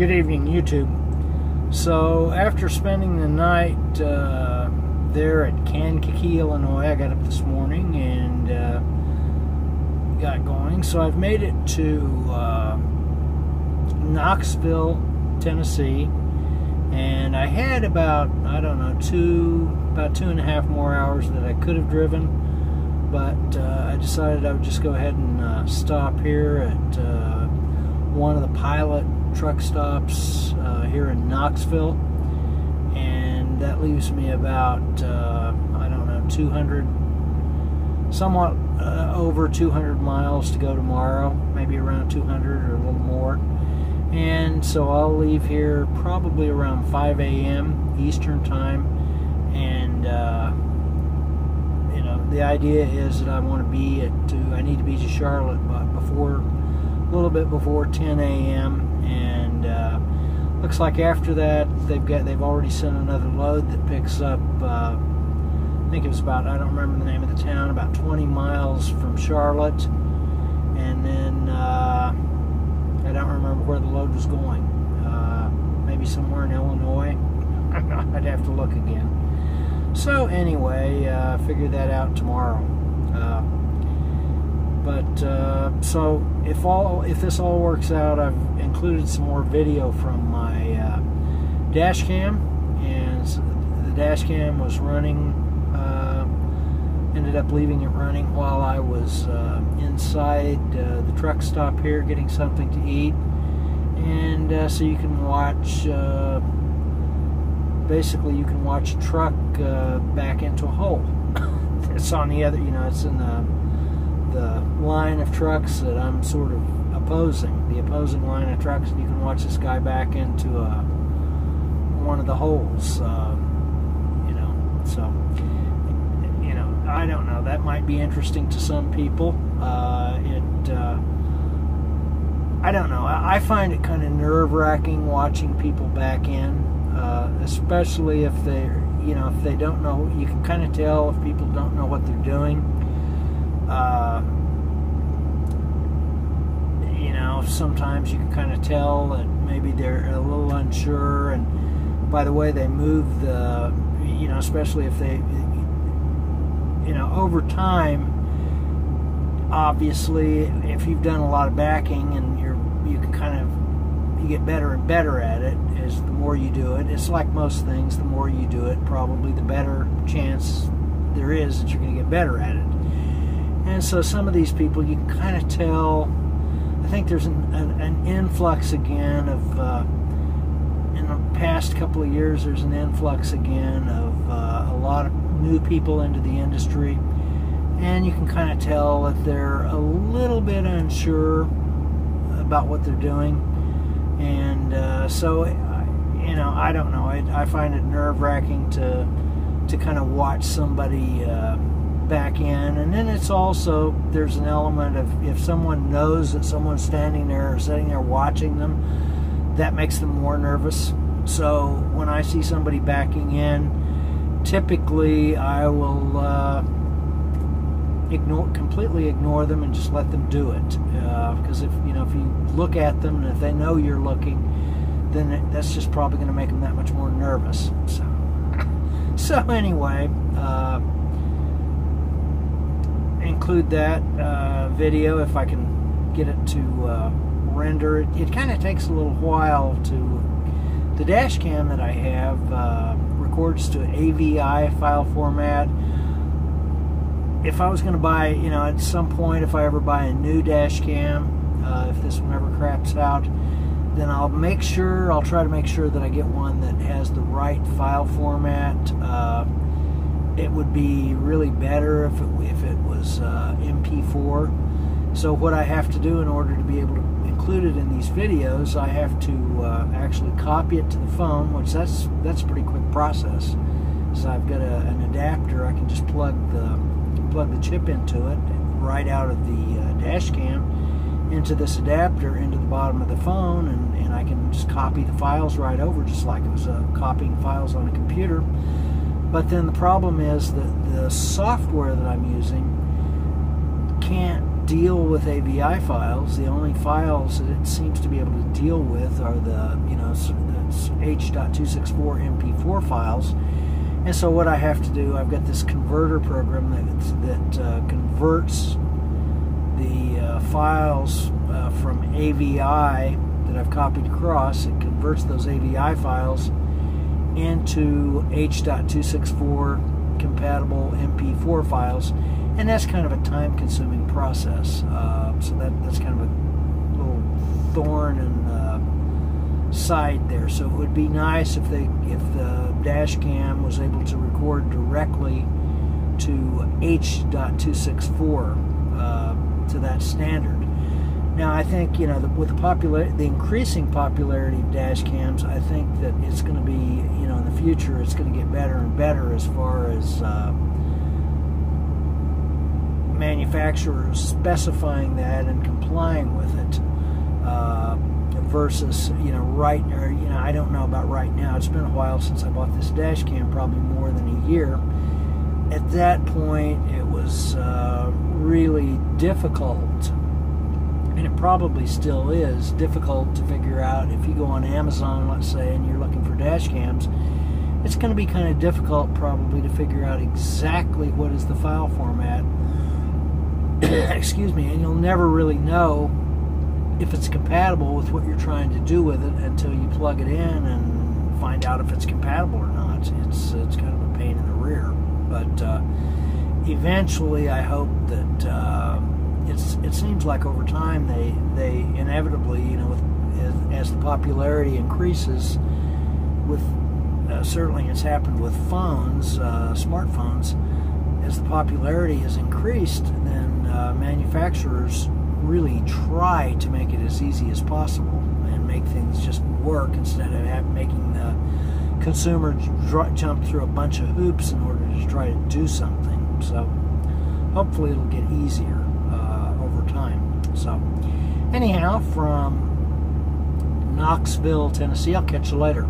Good evening, YouTube. So after spending the night there at Kankakee, Illinois, I got up this morning and got going. So I've made it to Knoxville, Tennessee, and I had about, I don't know, about 2.5 more hours that I could have driven, but I decided I would just go ahead and stop here at one of the pilot truck stops here in Knoxville, and that leaves me about I don't know, 200, somewhat over 200 miles to go tomorrow, maybe around 200 or a little more. And so I'll leave here probably around 5 a.m. Eastern time, and you know, the idea is that I want to be I need to be to Charlotte but a little bit before 10 a.m. and looks like after that they've already sent another load that picks up I think it was about, I don't remember the name of the town, about 20 miles from Charlotte, and then I don't remember where the load was going, maybe somewhere in Illinois. I'd have to look again. So anyway, figure that out tomorrow. So if this all works out, I've included some more video from my dash cam, and the dash cam was running, ended up leaving it running while I was inside the truck stop here getting something to eat, and so you can watch, basically you can watch a truck back into a hole. It's on the other, you know, it's in the line of trucks that I'm sort of opposing, the opposing line of trucks, and you can watch this guy back into one of the holes, you know, so, you know, I don't know, that might be interesting to some people. I don't know, I find it kind of nerve-wracking watching people back in, especially if they're, you know, if they don't know, you can kind of tell if people don't know what they're doing. You know, sometimes you can kind of tell that maybe they're a little unsure, and by the way they move the, you know, especially if they, you know, over time, obviously, if you've done a lot of backing and you can kind of, you get better and better at it as the more you do it. It's like most things, the more you do it, probably the better chance there is that you're going to get better at it. And so some of these people, you can kind of tell, I think there's an influx again of, in the past couple of years, there's an influx again of a lot of new people into the industry, and you can kind of tell that they're a little bit unsure about what they're doing, and so, you know, I don't know, I find it nerve-wracking to kind of watch somebody back in. And then it's also, there's an element of, if someone knows that someone's standing there or sitting there watching them, that makes them more nervous. So when I see somebody backing in, typically I will completely ignore them and just let them do it, because if you look at them and if they know you're looking, then that's just probably going to make them that much more nervous. So anyway, include that video if I can get it to render. It kind of takes a little while to, the dash cam that I have records to AVI file format. If I was going to buy, you know, at some point, if I ever buy a new dash cam, if this one ever craps out, then I'll try to make sure that I get one that has the right file format. It would be really better if it was MP4. So what I have to do in order to be able to include it in these videos, I have to actually copy it to the phone, which that's a pretty quick process. So I've got an adapter. I can just plug the chip into it right out of the dash cam into this adapter into the bottom of the phone, and I can just copy the files right over, just like it was copying files on a computer. But then the problem is that the software that I'm using can't deal with AVI files. The only files that it seems to be able to deal with are the H.264 MP4 files. And so what I have to do, I've got this converter program that converts the files from AVI that I've copied across. It converts those AVI files into H.264 compatible MP4 files, and that's kind of a time-consuming process. So that's kind of a little thorn in the side there. So it would be nice if the dash cam was able to record directly to H.264 to that standard. Now, I think, with the increasing popularity of dash cams, I think that it's going to be, in the future, it's going to get better and better as far as manufacturers specifying that and complying with it, versus, I don't know about right now. It's been a while since I bought this dash cam, probably more than a year. At that point, it was really difficult, and it probably still is difficult to figure out. If you go on Amazon, let's say, and you're looking for dash cams, it's going to be kind of difficult probably to figure out exactly what is the file format. Excuse me, and you'll never really know if it's compatible with what you're trying to do with it until you plug it in and find out if it's compatible or not. It's kind of a pain in the rear, but eventually I hope that it seems like over time they inevitably, as the popularity increases, with certainly it's happened with phones, smartphones, as the popularity has increased, then manufacturers really try to make it as easy as possible and make things just work instead of making the consumer jump through a bunch of hoops in order to try to do something. So hopefully it'll get easier over time. So anyhow, from Knoxville, Tennessee, I'll catch you later.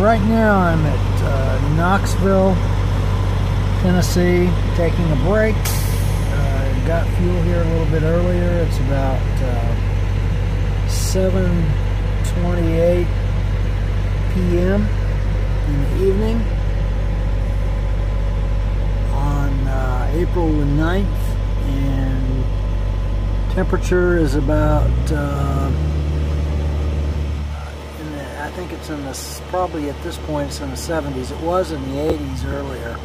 right now I'm at Knoxville, Tennessee, taking a break. Got fuel here a little bit earlier. It's about 7:28 p.m. in the evening on April the 9th, and temperature is about I think it's in the, probably at this point it's in the 70s. It was in the 80s earlier.